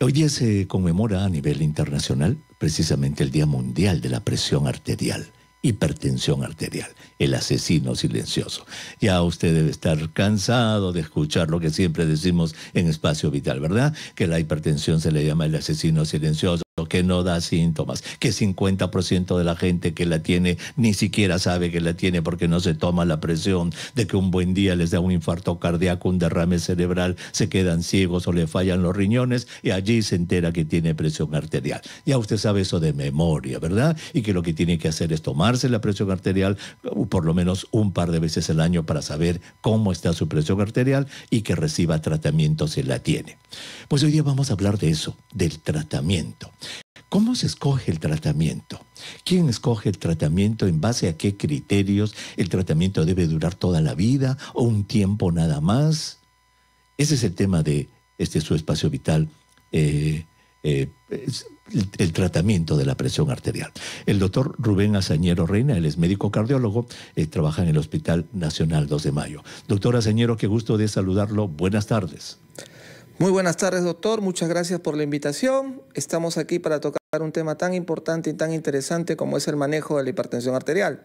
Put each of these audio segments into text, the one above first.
Hoy día se conmemora a nivel internacional precisamente el Día Mundial de la Presión Arterial, hipertensión arterial, el asesino silencioso. Ya usted debe estar cansado de escuchar lo que siempre decimos en Espacio Vital, ¿verdad? Que la hipertensión se le llama el asesino silencioso, que no da síntomas, que 50% de la gente que la tiene ni siquiera sabe que la tiene porque no se toma la presión, de que un buen día les da un infarto cardíaco, un derrame cerebral, se quedan ciegos o le fallan los riñones y allí se entera que tiene presión arterial. Ya usted sabe eso de memoria, ¿verdad? Y que lo que tiene que hacer es tomarse la presión arterial por lo menos un par de veces al año para saber cómo está su presión arterial y que reciba tratamiento si la tiene. Pues hoy día vamos a hablar de eso, del tratamiento. ¿Cómo se escoge el tratamiento? ¿Quién escoge el tratamiento? ¿En base a qué criterios? ¿El tratamiento debe durar toda la vida o un tiempo nada más? Ese es el tema de su espacio vital, el tratamiento de la presión arterial. El doctor Rubén Azañero Reina, él es médico cardiólogo, trabaja en el Hospital Nacional 2 de Mayo. Doctor Azañero, qué gusto de saludarlo. Buenas tardes. Muy buenas tardes, doctor. Muchas gracias por la invitación. Estamos aquí para tocar un tema tan importante y tan interesante como es el manejo de la hipertensión arterial.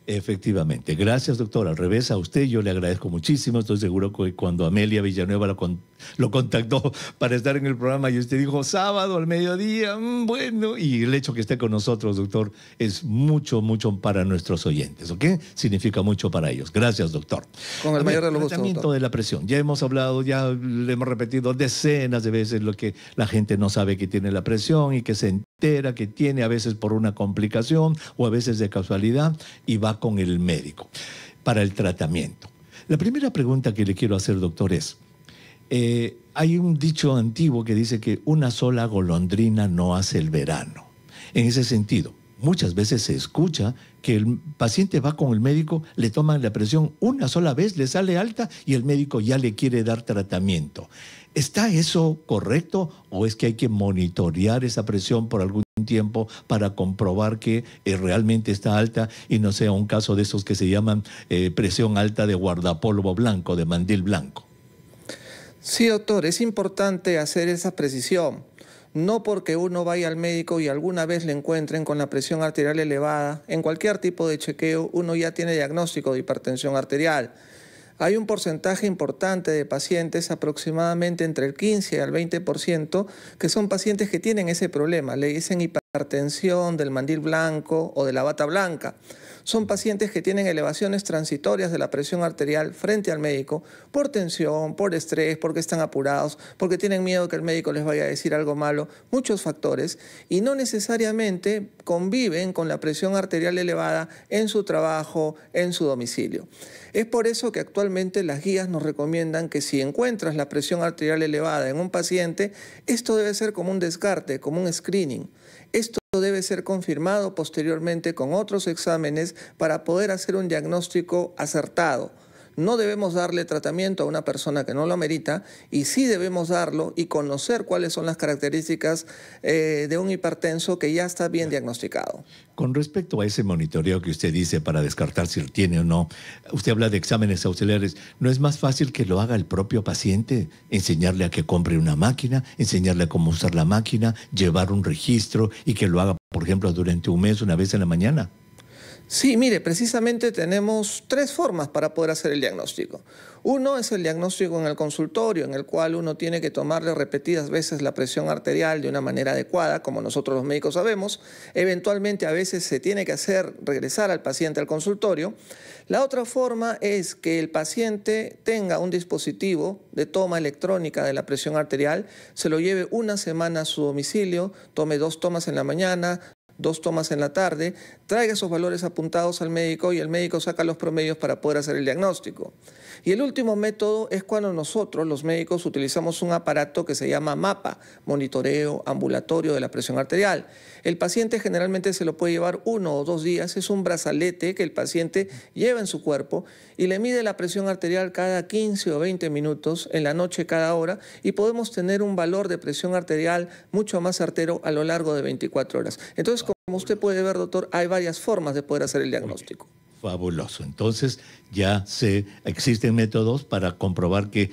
Efectivamente. Gracias, doctor. Al revés, a usted yo le agradezco muchísimo. Estoy seguro que cuando Amelia Villanueva lo contactó para estar en el programa y usted dijo sábado al mediodía, bueno, y el hecho que esté con nosotros, doctor, es mucho, mucho para nuestros oyentes, ¿ok? Significa mucho para ellos. Gracias, doctor. Con el mayor de los gustos, tratamiento doctor. de la presión. Ya hemos hablado, ya le hemos repetido decenas de veces lo que la gente no sabe que tiene la presión y que se entera que tiene a veces por una complicación o a veces de casualidad y va con el médico para el tratamiento. La primera pregunta que le quiero hacer, doctor, es, hay un dicho antiguo que dice que una sola golondrina no hace el verano. En ese sentido, muchas veces se escucha que el paciente va con el médico, le toman la presión una sola vez, le sale alta y el médico ya le quiere dar tratamiento. ¿Está eso correcto o es que hay que monitorear esa presión por algún tiempo para comprobar que realmente está alta y no sea un caso de esos que se llaman presión alta de guardapolvo blanco, de mandil blanco? Sí, doctor, es importante hacer esa precisión. No porque uno vaya al médico y alguna vez le encuentren con la presión arterial elevada, en cualquier tipo de chequeo uno ya tiene diagnóstico de hipertensión arterial. Hay un porcentaje importante de pacientes, aproximadamente entre el 15 al 20%, que son pacientes que tienen ese problema. Le dicen hipertensión del mandil blanco o de la bata blanca. Son pacientes que tienen elevaciones transitorias de la presión arterial frente al médico por tensión, por estrés, porque están apurados, porque tienen miedo que el médico les vaya a decir algo malo, muchos factores, y no necesariamente conviven con la presión arterial elevada en su trabajo, en su domicilio. Es por eso que actualmente las guías nos recomiendan que si encuentras la presión arterial elevada en un paciente, esto debe ser como un descarte, como un screening. Esto debe ser confirmado posteriormente con otros exámenes para poder hacer un diagnóstico acertado. No debemos darle tratamiento a una persona que no lo amerita y sí debemos darlo y conocer cuáles son las características de un hipertenso que ya está bien diagnosticado. Con respecto a ese monitoreo que usted dice para descartar si tiene o no, usted habla de exámenes auxiliares. ¿No es más fácil que lo haga el propio paciente? Enseñarle a que compre una máquina, enseñarle a cómo usar la máquina, llevar un registro y que lo haga, por ejemplo, durante un mes, una vez en la mañana. Sí, mire, precisamente tenemos tres formas para poder hacer el diagnóstico. Uno es el diagnóstico en el consultorio, en el cual uno tiene que tomarle repetidas veces la presión arterial de una manera adecuada, como nosotros los médicos sabemos. Eventualmente a veces se tiene que regresar al paciente al consultorio. La otra forma es que el paciente tenga un dispositivo de toma electrónica de la presión arterial, se lo lleve una semana a su domicilio, tome 2 tomas en la mañana, 2 tomas en la tarde, traiga esos valores apuntados al médico y el médico saca los promedios para poder hacer el diagnóstico. Y el último método es cuando nosotros, los médicos, utilizamos un aparato que se llama MAPA, monitoreo ambulatorio de la presión arterial. El paciente generalmente se lo puede llevar 1 o 2 días, es un brazalete que el paciente lleva en su cuerpo y le mide la presión arterial cada 15 o 20 minutos, en la noche cada hora, y podemos tener un valor de presión arterial mucho más certero a lo largo de 24 horas. Entonces, como usted puede ver, doctor, hay varias formas de poder hacer el diagnóstico. Fabuloso. Entonces, ya existen métodos para comprobar que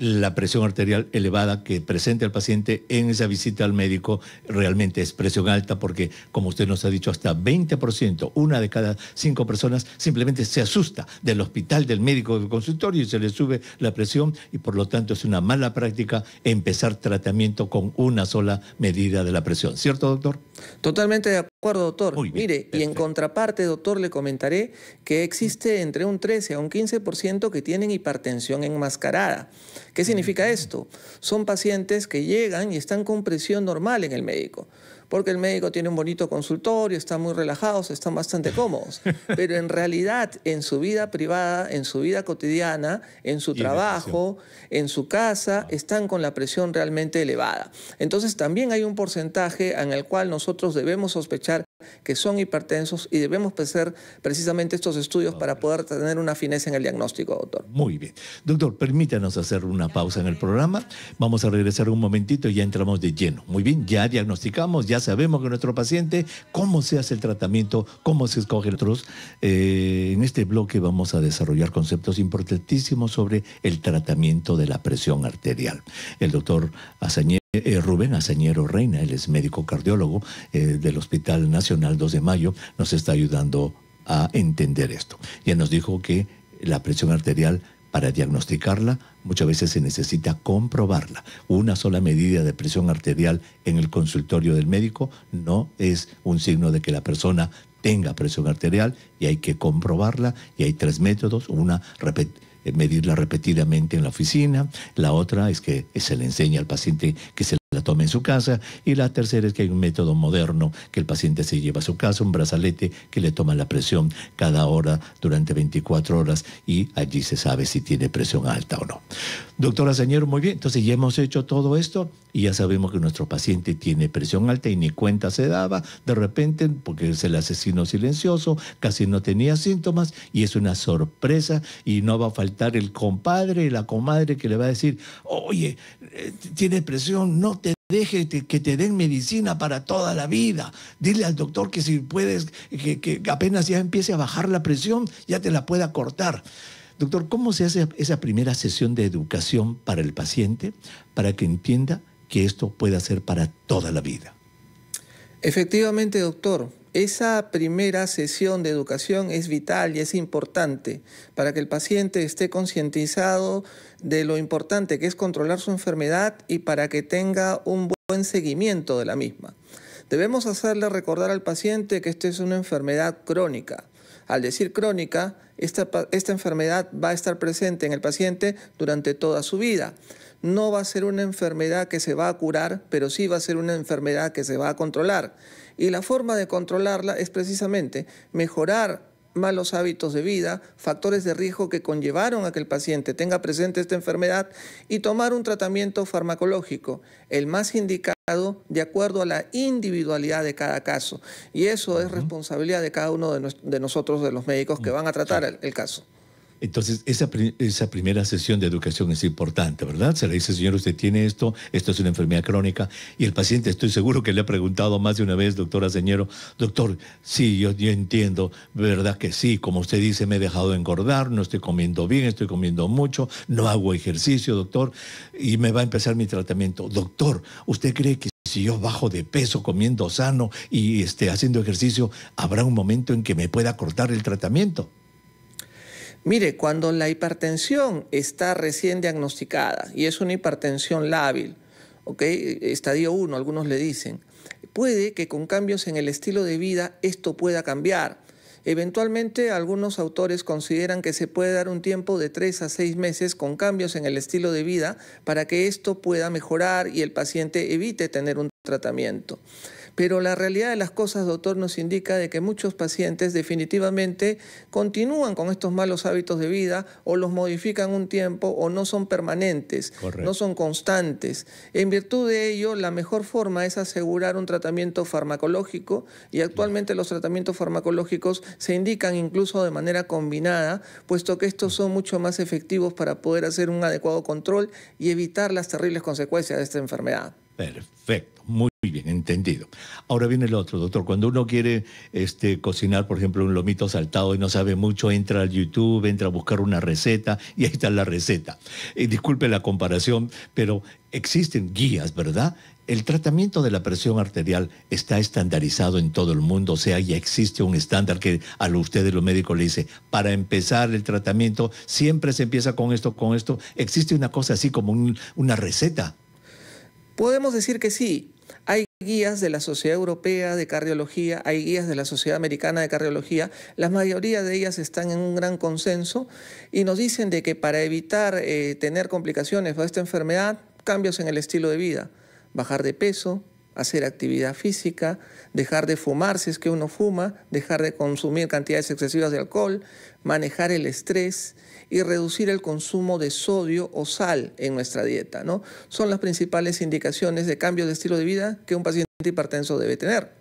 la presión arterial elevada que presenta el paciente en esa visita al médico realmente es presión alta, porque, como usted nos ha dicho, hasta 20%, una de cada 5 personas simplemente se asusta del hospital, del médico, del consultorio, y se le sube la presión, y por lo tanto es una mala práctica empezar tratamiento con una sola medida de la presión. ¿Cierto, doctor? Totalmente de acuerdo, doctor. Muy bien, Mire, y en perfecto. contraparte, doctor, le comentaré que existe entre un 13 a un 15% que tienen hipertensión enmascarada. ¿Qué significa esto? Son pacientes que llegan y están con presión normal en el médico, porque el médico tiene un bonito consultorio, están muy relajados, están bastante cómodos, pero en realidad en su vida privada, en su vida cotidiana, en su trabajo, en su casa, están con la presión realmente elevada. Entonces también hay un porcentaje en el cual nosotros debemos sospechar que son hipertensos y debemos hacer precisamente estos estudios para poder tener una fineza en el diagnóstico, doctor. Muy bien. Doctor, permítanos hacer una pausa en el programa. Vamos a regresar un momentito y ya entramos de lleno. Muy bien, ya diagnosticamos, ya sabemos que nuestro paciente, cómo se hace el tratamiento, cómo se escoge otros. En este bloque vamos a desarrollar conceptos importantísimos sobre el tratamiento de la presión arterial. El doctor Rubén Azañero Reina, él es médico cardiólogo del Hospital Nacional 2 de Mayo, nos está ayudando a entender esto. Ya nos dijo que la presión arterial, para diagnosticarla, muchas veces se necesita comprobarla. Una sola medida de presión arterial en el consultorio del médico no es un signo de que la persona tenga presión arterial, y hay que comprobarla, y hay 3 métodos. Una, medirla repetidamente en la oficina. La otra es que se le enseña al paciente que se la tome en su casa, y la tercera es que hay un método moderno que el paciente se lleva a su casa, un brazalete que le toma la presión cada hora durante 24 horas, y allí se sabe si tiene presión alta o no. Doctora Azañero, muy bien, entonces ya hemos hecho todo esto y ya sabemos que nuestro paciente tiene presión alta y ni cuenta se daba de repente, porque es el asesino silencioso, casi no tenía síntomas, y es una sorpresa, y no va a faltar el compadre y la comadre que le va a decir: oye, tiene presión, no te deje que te den medicina para toda la vida. Dile al doctor que si puedes, que apenas ya empiece a bajar la presión, ya te la pueda cortar. Doctor, ¿cómo se hace esa primera sesión de educación para el paciente para que entienda que esto pueda ser para toda la vida? Efectivamente, doctor. Esa primera sesión de educación es vital y es importante para que el paciente esté concientizado de lo importante que es controlar su enfermedad y para que tenga un buen seguimiento de la misma. Debemos hacerle recordar al paciente que esta es una enfermedad crónica. Al decir crónica, esta enfermedad va a estar presente en el paciente durante toda su vida. No va a ser una enfermedad que se va a curar, pero sí va a ser una enfermedad que se va a controlar. Y la forma de controlarla es precisamente mejorar malos hábitos de vida, factores de riesgo que conllevaron a que el paciente tenga presente esta enfermedad, y tomar un tratamiento farmacológico, el más indicado de acuerdo a la individualidad de cada caso. Y eso es responsabilidad de cada uno de nosotros, de los médicos que van a tratar el caso. Entonces, esa primera sesión de educación es importante, ¿verdad? Se le dice: señor, usted tiene esto es una enfermedad crónica, y el paciente, estoy seguro que le ha preguntado más de una vez, doctor Azañero: doctor, sí, yo entiendo, ¿verdad que sí? Como usted dice, me he dejado de engordar, no estoy comiendo bien, estoy comiendo mucho, no hago ejercicio, doctor, y me va a empezar mi tratamiento. Doctor, ¿usted cree que si yo bajo de peso comiendo sano y haciendo ejercicio, habrá un momento en que me pueda cortar el tratamiento? Mire, cuando la hipertensión está recién diagnosticada y es una hipertensión lábil, ¿ok? Estadio 1, algunos le dicen, puede que con cambios en el estilo de vida esto pueda cambiar. Eventualmente, algunos autores consideran que se puede dar un tiempo de 3 a 6 meses con cambios en el estilo de vida para que esto pueda mejorar y el paciente evite tener un tratamiento. Pero la realidad de las cosas, doctor, nos indica de que muchos pacientes definitivamente continúan con estos malos hábitos de vida, o los modifican un tiempo, o no son permanentes. Correcto. No son constantes. En virtud de ello, la mejor forma es asegurar un tratamiento farmacológico, y actualmente los tratamientos farmacológicos se indican incluso de manera combinada, puesto que estos son mucho más efectivos para poder hacer un adecuado control y evitar las terribles consecuencias de esta enfermedad. Perfecto, muy bien. Entendido. Ahora viene el otro, doctor. Cuando uno quiere cocinar, por ejemplo, un lomito saltado y no sabe mucho, entra al YouTube, entra a buscar una receta y ahí está la receta. Disculpe la comparación, pero existen guías, ¿verdad? El tratamiento de la presión arterial está estandarizado en todo el mundo, o sea, ya existe un estándar que a ustedes los médicos le dice, para empezar el tratamiento siempre se empieza con esto, con esto. ¿Existe una cosa así como una receta? Podemos decir que sí. Hay guías de la Sociedad Europea de Cardiología, hay guías de la Sociedad Americana de Cardiología. La mayoría de ellas están en un gran consenso y nos dicen de que para evitar tener complicaciones de esta enfermedad, cambios en el estilo de vida, bajar de peso, hacer actividad física, dejar de fumar si es que uno fuma, dejar de consumir cantidades excesivas de alcohol, manejar el estrés y reducir el consumo de sodio o sal en nuestra dieta, ¿no? Son las principales indicaciones de cambio de estilo de vida que un paciente hipertenso debe tener.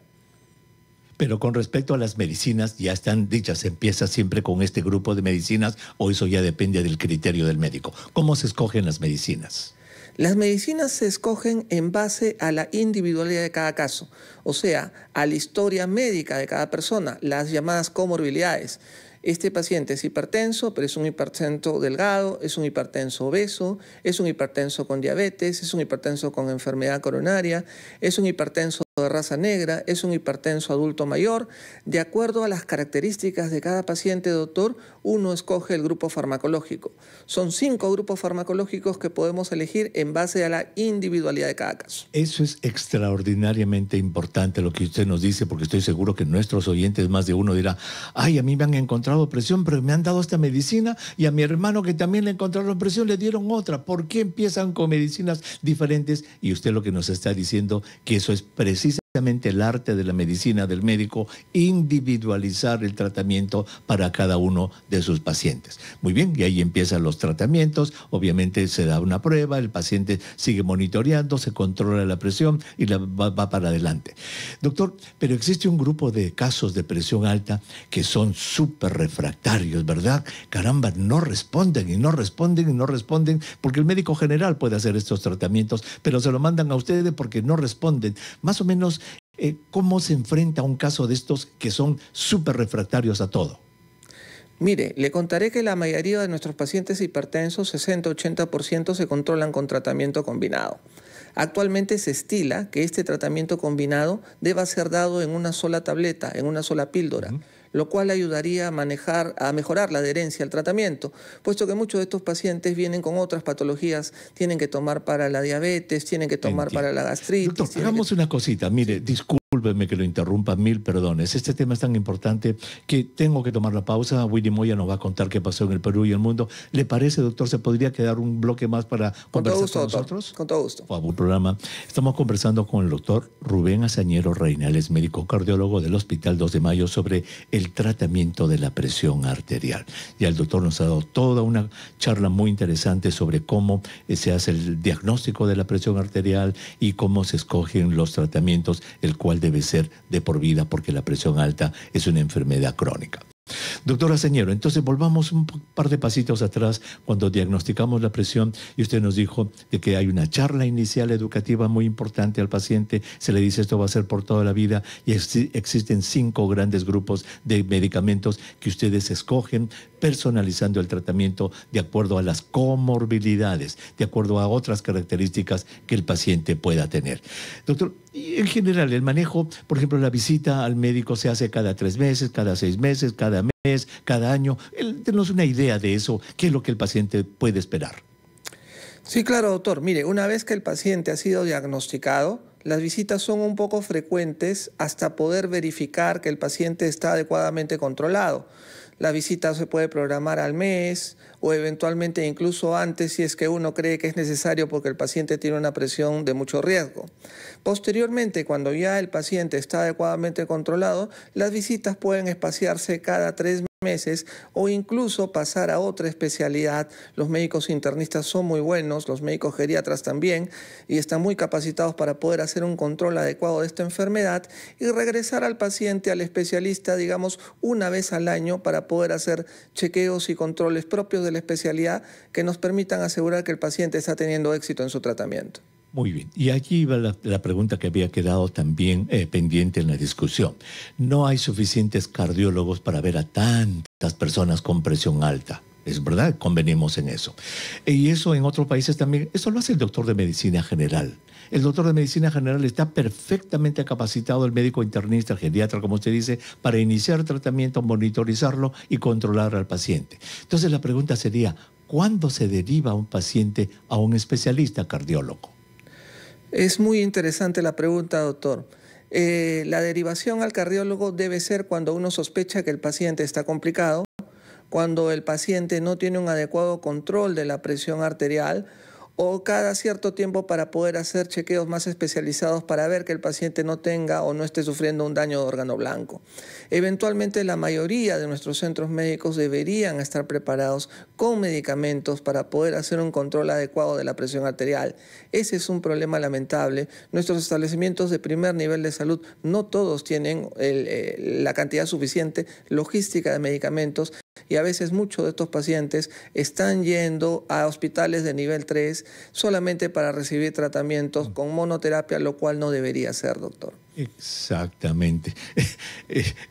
Pero con respecto a las medicinas, ya están dichas, ¿se empieza siempre con este grupo de medicinas o eso ya depende del criterio del médico? ¿Cómo se escogen las medicinas? Las medicinas se escogen en base a la individualidad de cada caso, o sea, a la historia médica de cada persona, las llamadas comorbilidades. Este paciente es hipertenso, pero es un hipertenso delgado, es un hipertenso obeso, es un hipertenso con diabetes, es un hipertenso con enfermedad coronaria, es un hipertenso de raza negra, es un hipertenso adulto mayor. De acuerdo a las características de cada paciente, doctor, uno escoge el grupo farmacológico. Son 5 grupos farmacológicos que podemos elegir en base a la individualidad de cada caso. Eso es extraordinariamente importante lo que usted nos dice, porque estoy seguro que nuestros oyentes, más de uno dirá, ay, a mí me han encontrado presión, pero me han dado esta medicina y a mi hermano que también le encontraron presión le dieron otra. ¿Por qué empiezan con medicinas diferentes? Y usted lo que nos está diciendo que eso es precisamente el arte de la medicina del médico, individualizar el tratamiento para cada uno de sus pacientes. Muy bien, y ahí empiezan los tratamientos, obviamente se da una prueba, el paciente sigue monitoreando, se controla la presión y va para adelante. Doctor, pero existe un grupo de casos de presión alta que son súper refractarios, ¿verdad? Caramba, no responden y no responden y no responden, porque el médico general puede hacer estos tratamientos, pero se lo mandan a ustedes porque no responden. Más o menos, ¿cómo se enfrenta a un caso de estos que son súper refractarios a todo? Mire, le contaré que la mayoría de nuestros pacientes hipertensos, 60-80%, se controlan con tratamiento combinado. Actualmente se estila que este tratamiento combinado deba ser dado en una sola tableta, en una sola píldora, lo cual ayudaría a mejorar la adherencia al tratamiento, puesto que muchos de estos pacientes vienen con otras patologías, tienen que tomar para la diabetes, tienen que tomar para la gastritis. Doctor, hagamos una cosita, mire, discúlpeme que lo interrumpa, mil perdones. Este tema es tan importante que tengo que tomar la pausa. Willy Moya nos va a contar qué pasó en el Perú y el mundo. ¿Le parece, doctor, se podría quedar un bloque más para conversar con nosotros? Con todo gusto. Por favor, programa. Estamos conversando con el doctor Rubén Azañero Reinales, médico cardiólogo del Hospital 2 de Mayo, sobre el tratamiento de la presión arterial. Ya el doctor nos ha dado toda una charla muy interesante sobre cómo se hace el diagnóstico de la presión arterial y cómo se escogen los tratamientos, el cual debe ser de por vida porque la presión alta es una enfermedad crónica. Doctora Azañero, entonces volvamos un par de pasitos atrás cuando diagnosticamos la presión y usted nos dijo de que hay una charla inicial educativa muy importante al paciente, se le dice esto va a ser por toda la vida y existen 5 grandes grupos de medicamentos que ustedes escogen personalizando el tratamiento de acuerdo a las comorbilidades, de acuerdo a otras características que el paciente pueda tener. Doctor, y en general el manejo, por ejemplo, la visita al médico se hace cada 3 meses, cada 6 meses, cada mes, cada año. Denos una idea de eso, qué es lo que el paciente puede esperar. Sí, claro, doctor. Mire, una vez que el paciente ha sido diagnosticado, las visitas son un poco frecuentes hasta poder verificar que el paciente está adecuadamente controlado. La visita se puede programar al mes o eventualmente incluso antes si es que uno cree que es necesario porque el paciente tiene una presión de mucho riesgo. Posteriormente, cuando ya el paciente está adecuadamente controlado, las visitas pueden espaciarse cada 3 meses o incluso pasar a otra especialidad. Los médicos internistas son muy buenos, los médicos geriatras también, y están muy capacitados para poder hacer un control adecuado de esta enfermedad y regresar al paciente, al especialista, digamos, una vez al año para poder hacer chequeos y controles propios de la especialidad que nos permitan asegurar que el paciente está teniendo éxito en su tratamiento. Muy bien. Y aquí va la pregunta que había quedado también pendiente en la discusión. No hay suficientes cardiólogos para ver a tantas personas con presión alta. Es verdad, convenimos en eso. Y eso en otros países también, eso lo hace el doctor de medicina general. El doctor de medicina general está perfectamente capacitado, el médico internista, el geriatra, como usted dice, para iniciar tratamiento, monitorizarlo y controlar al paciente. Entonces la pregunta sería, ¿cuándo se deriva un paciente a un especialista cardiólogo? Es muy interesante la pregunta, doctor. La derivación al cardiólogo debe ser cuando uno sospecha que el paciente está complicado, cuando el paciente no tiene un adecuado control de la presión arterial o cada cierto tiempo para poder hacer chequeos más especializados para ver que el paciente no tenga o no esté sufriendo un daño de órgano blanco. Eventualmente la mayoría de nuestros centros médicos deberían estar preparados con medicamentos para poder hacer un control adecuado de la presión arterial. Ese es un problema lamentable. Nuestros establecimientos de primer nivel de salud no todos tienen la cantidad suficiente logística de medicamentos y a veces muchos de estos pacientes están yendo a hospitales de nivel 3 solamente para recibir tratamientos con monoterapia, lo cual no debería ser, doctor. Exactamente.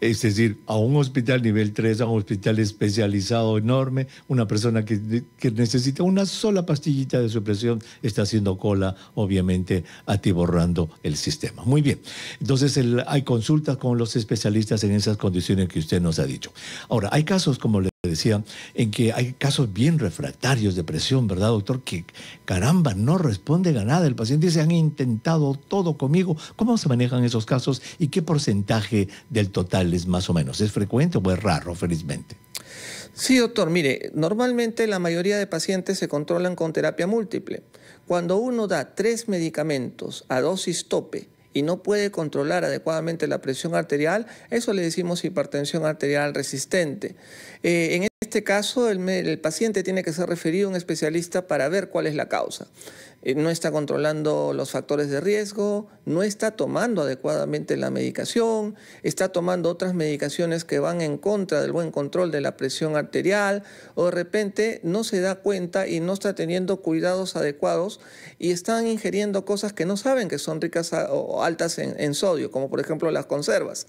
Es decir, a un hospital nivel 3, a un hospital especializado enorme, una persona que necesita una sola pastillita de supresión está haciendo cola, obviamente atiborrando el sistema. Muy bien. Entonces hay consultas con los especialistas en esas condiciones que usted nos ha dicho. Ahora, hay casos, como le decía, en que hay casos bien refractarios de presión, ¿verdad, doctor? Que caramba, no responden a nada. El paciente dice, han intentado todo conmigo. ¿Cómo se manejan esos casos y qué porcentaje del total es más o menos? ¿Es frecuente o es raro, felizmente? Sí, doctor. Mire, normalmente la mayoría de pacientes se controlan con terapia múltiple. Cuando uno da 3 medicamentos a dosis tope y no puede controlar adecuadamente la presión arterial, eso le decimos hipertensión arterial resistente. En este caso, el paciente tiene que ser referido a un especialista para ver cuál es la causa. No está controlando los factores de riesgo, no está tomando adecuadamente la medicación, está tomando otras medicaciones que van en contra del buen control de la presión arterial, o de repente no se da cuenta y no está teniendo cuidados adecuados y están ingiriendo cosas que no saben que son ricas o altas en sodio, como por ejemplo las conservas.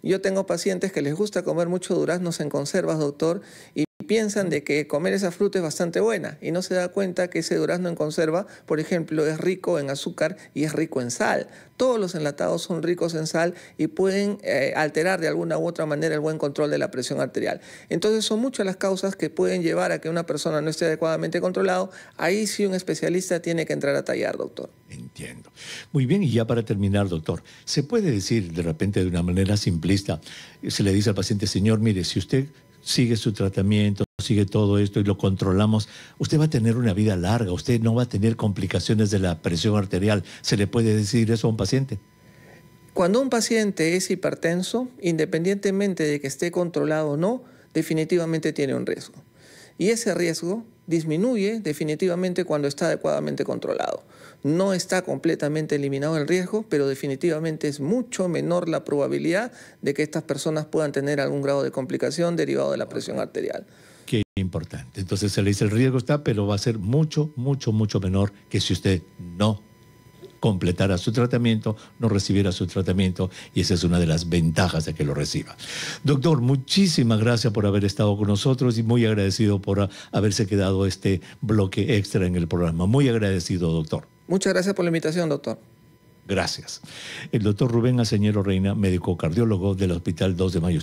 Yo tengo pacientes que les gusta comer mucho duraznos en conservas, doctor, y piensan de que comer esa fruta es bastante buena y no se da cuenta que ese durazno en conserva, por ejemplo, es rico en azúcar y es rico en sal. Todos los enlatados son ricos en sal y pueden alterar de alguna u otra manera el buen control de la presión arterial. Entonces son muchas las causas que pueden llevar a que una persona no esté adecuadamente controlado. Ahí sí un especialista tiene que entrar a tallar, doctor. Entiendo. Muy bien, y ya para terminar, doctor, ¿se puede decir de repente de una manera simplista, se le dice al paciente, señor, mire, si usted sigue su tratamiento, sigue todo esto y lo controlamos, usted va a tener una vida larga, usted no va a tener complicaciones de la presión arterial? ¿Se le puede decir eso a un paciente? Cuando un paciente es hipertenso, independientemente de que esté controlado o no, definitivamente tiene un riesgo. Y ese riesgo disminuye definitivamente cuando está adecuadamente controlado. No está completamente eliminado el riesgo, pero definitivamente es mucho menor la probabilidad de que estas personas puedan tener algún grado de complicación derivado de la presión arterial. Qué importante. Entonces se le dice el riesgo está, pero va a ser mucho, mucho, mucho menor que si usted no completara su tratamiento, no recibiera su tratamiento, y esa es una de las ventajas de que lo reciba. Doctor, muchísimas gracias por haber estado con nosotros y muy agradecido por haberse quedado este bloque extra en el programa. Muy agradecido, doctor. Muchas gracias por la invitación, doctor. Gracias. El doctor Rubén Aceñero Reina, médico cardiólogo del Hospital 2 de Mayo.